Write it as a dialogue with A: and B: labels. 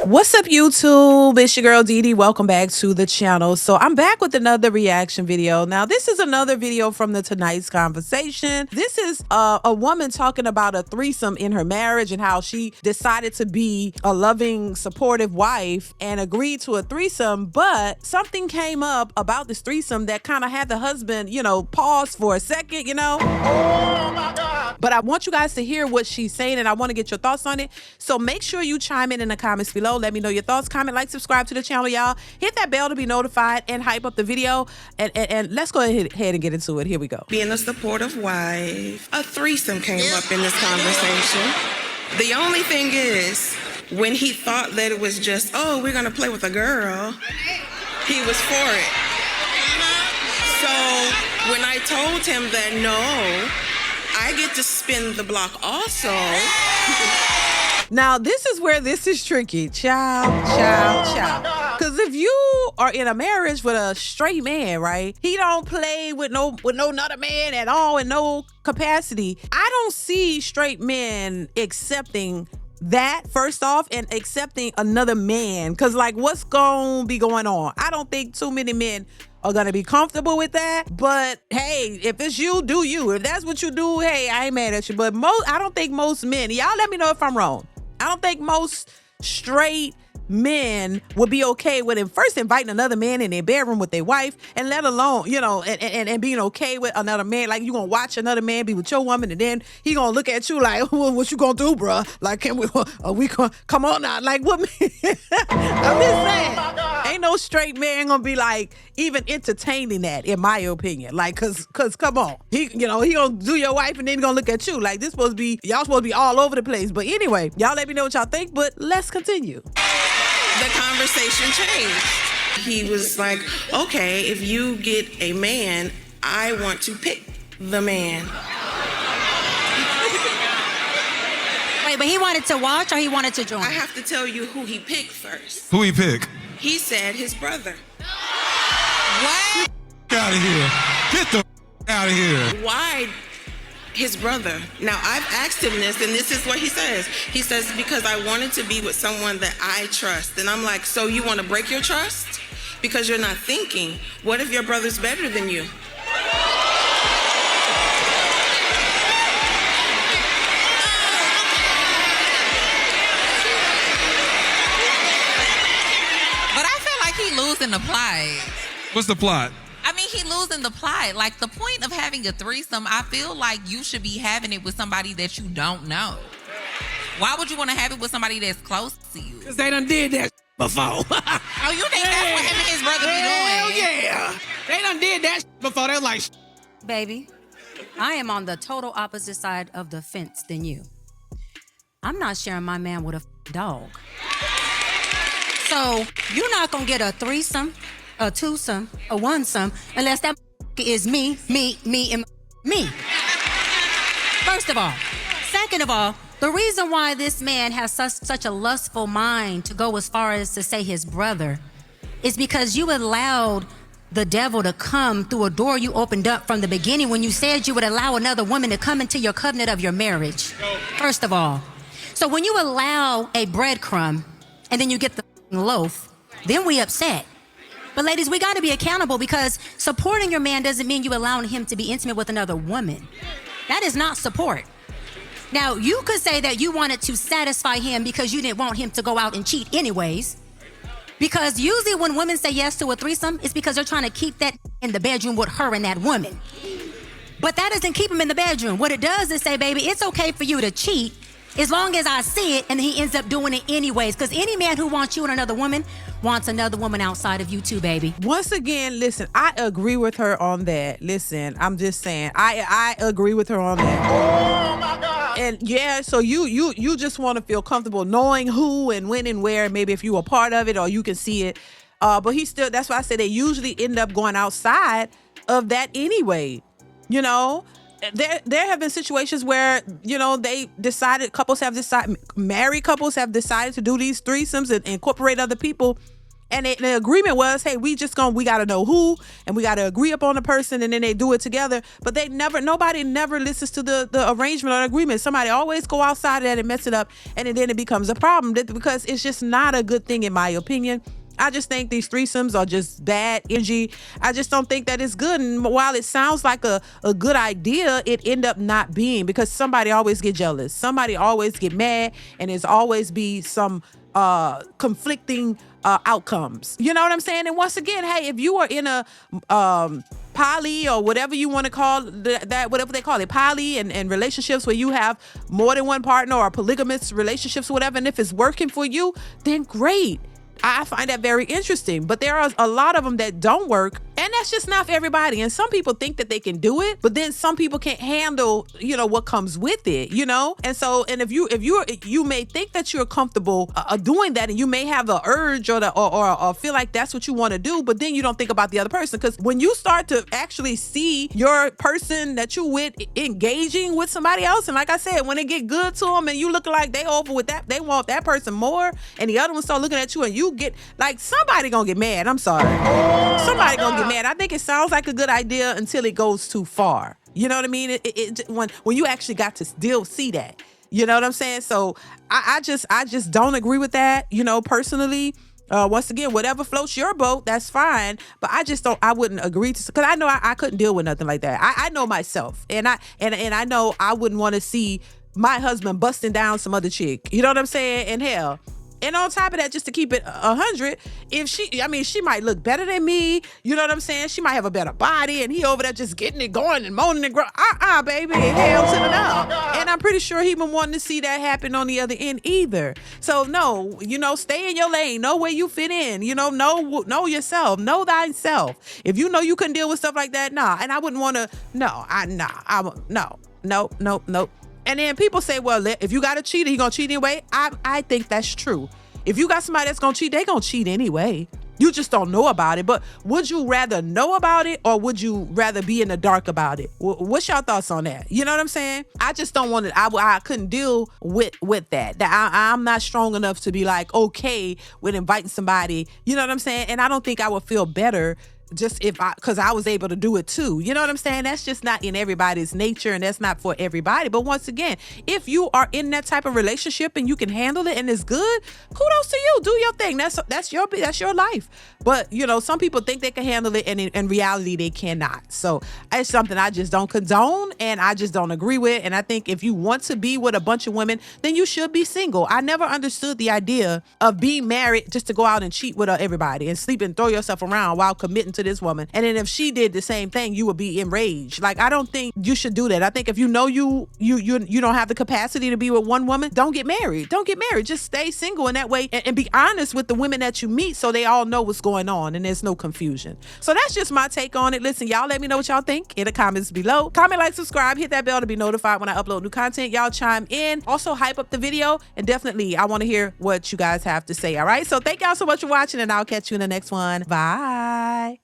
A: What's up, YouTube? It's your girl Dee Dee. Welcome back to the channel. So I'm back with another reaction video. Now, this is another video from the Tonight's Conversation. This is a woman talking about a threesome in her marriage and how she decided to be a loving, supportive wife and agreed to a threesome, but something came up about this threesome that kind of had the husband, pause for a second, Oh my God. But I want you guys to hear what she's saying and I want to get your thoughts on it. So make sure you chime in the comments below. Let me know your thoughts. Comment, like, subscribe to the channel, y'all. Hit that bell to be notified and hype up the video. And let's go ahead and get into it. Here we go.
B: Being a supportive wife, a threesome came up in this conversation. The only thing is, when he thought that it was just, oh, we're gonna play with a girl, he was for it. So when I told him that no, I get to spin the block also.
A: Now, this is where this is tricky. Child. Because if you are in a marriage with a straight man, right? He don't play with no other man at all in no capacity. I don't see straight men accepting that, first off, and accepting another man. Because, like, what's going to be going on? I don't think too many men are going to be comfortable with that. But, hey, if it's you, do you. If that's what you do, hey, I ain't mad at you. But I don't think most men, y'all let me know if I'm wrong. I don't think most straight men would be okay with him first inviting another man in their bedroom with their wife, and let alone, and being okay with another man. Like, you gonna watch another man be with your woman, and then he gonna look at you like, what you gonna do, bruh? Like, are we gonna come on now? Like, what? I'm just saying, ain't no straight man gonna be like even entertaining that, in my opinion. Like, cause come on, he gonna do your wife, and then he gonna look at you like this supposed to be, y'all supposed to be all over the place. But anyway, y'all let me know what y'all think. But let's continue.
B: The conversation changed. He was like, okay, if you get a man, I want to pick the man.
C: Wait, but he wanted to watch or he wanted to join?
B: I have to tell you who he picked first.
D: Who he pick?
B: He said his brother.
C: What?
D: Get out of here. Get the out of here.
B: Why his brother? Now, I've asked him this, and this is what he says. He says, because I wanted to be with someone that I trust. And I'm like, so you want to break your trust? Because you're not thinking, what if your brother's better than you?
E: But I feel like he losing the plot.
D: What's the plot?
E: I mean, he losing the plot. Like, the point of having a threesome, I feel like you should be having it with somebody that you don't know. Why would you want to have it with somebody that's close to you?
F: Because they done did that before.
E: Oh, you think that's what him and his brother be doing?
F: Hell yeah. They done did that before. They're like,
C: Baby, I am on the total opposite side of the fence than you. I'm not sharing my man with a dog. So you're not going to get a threesome, a twosome, a onesome, unless that is me, and me. First of all. Second of all, the reason why this man has such a lustful mind to go as far as to say his brother is because you allowed the devil to come through a door you opened up from the beginning when you said you would allow another woman to come into your covenant of your marriage. First of all. So when you allow a breadcrumb and then you get the loaf, then we upset. But ladies, we got to be accountable, because supporting your man doesn't mean you allowing him to be intimate with another woman. That is not support. Now, you could say that you wanted to satisfy him because you didn't want him to go out and cheat anyways. Because usually when women say yes to a threesome, it's because they're trying to keep that in the bedroom with her and that woman. But that doesn't keep him in the bedroom. What it does is say, baby, it's okay for you to cheat as long as I see it, and he ends up doing it anyways. Because any man who wants you and another woman wants another woman outside of you too, baby.
A: Once again, listen, I agree with her on that. Listen, I'm just saying, I agree with her on that. Oh my God. And yeah, so you just want to feel comfortable knowing who and when and where, maybe if you were part of it or you can see it. But he still, that's why I said they usually end up going outside of that anyway, There have been situations where, married couples have decided to do these threesomes and incorporate other people And the agreement was, hey, we got to know who, and we got to agree upon the person, and then they do it together. But nobody never listens to the arrangement or agreement. Somebody always go outside of that and mess it up, and then it becomes a problem because it's just not a good thing in my opinion. I just think these threesomes are just bad energy. I just don't think that it's good. And while it sounds like a good idea, it end up not being, because somebody always get jealous. Somebody always get mad, and there's always be some conflicting outcomes. You know what I'm saying? And once again, hey, if you are in a poly or whatever you want to call that, whatever they call it, poly and relationships where you have more than one partner, or polygamous relationships, whatever, and if it's working for you, then great. I find that very interesting, but there are a lot of them that don't work, and that's just not for everybody. And some people think that they can do it, but then some people can't handle, what comes with it, And so, and if you may think that you're comfortable doing that, and you may have the urge or feel like that's what you want to do, but then you don't think about the other person. Because when you start to actually see your person that you with engaging with somebody else, and like I said, when it get good to them and you look like they over with that, they want that person more, and the other one start looking at you and you get like, somebody gonna get mad. I'm sorry. Somebody gonna get mad. I think it sounds like a good idea until it goes too far. You know what I mean? When you actually got to still see that. You know what I'm saying? So I just don't agree with that, personally. Once again, whatever floats your boat, that's fine. But I wouldn't agree to, because I know I couldn't deal with nothing like that. I know myself, and I know I wouldn't want to see my husband busting down some other chick. You know what I'm saying? And hell. And on top of that, just to keep it 100, she might look better than me. You know what I'm saying? She might have a better body, and he over there just getting it going and moaning and growing. Baby, hell to the no. And I'm pretty sure he been wanting to see that happen on the other end either. So no, stay in your lane. Know where you fit in. Know yourself. Know thyself. If you know you couldn't deal with stuff like that, nah. And I wouldn't want to. No. And then people say, well, if you got a cheater, he gonna cheat anyway. I think that's true. If you got somebody that's gonna cheat, they gonna cheat anyway. You just don't know about it. But would you rather know about it, or would you rather be in the dark about it? What's your thoughts on that? You know what I'm saying? I just don't want to. I couldn't deal with that. I'm not strong enough to be like, okay with inviting somebody. You know what I'm saying? And I don't think I would feel better just because I was able to do it too. You know what I'm saying? That's just not in everybody's nature, and that's not for everybody. But once again, if you are in that type of relationship and you can handle it and it's good, kudos to you. Do your thing. That's your life. But some people think they can handle it, and in reality they cannot. So it's something I just don't condone, and I just don't agree with. And I think if you want to be with a bunch of women, then you should be single. I never understood the idea of being married just to go out and cheat with everybody and sleep and throw yourself around while committing to this woman. And then if she did the same thing, you would be enraged. Like, I don't think you should do that. I think if you know you don't have the capacity to be with one woman, don't get married. Don't get married. Just stay single in that way, and be honest with the women that you meet, so they all know what's going on and there's no confusion. So that's just my take on it. Listen, y'all, let me know what y'all think in the comments below. Comment, like, subscribe, hit that bell to be notified when I upload new content. Y'all chime in. Also hype up the video, and definitely I want to hear what you guys have to say. All right. So thank y'all so much for watching, and I'll catch you in the next one. Bye.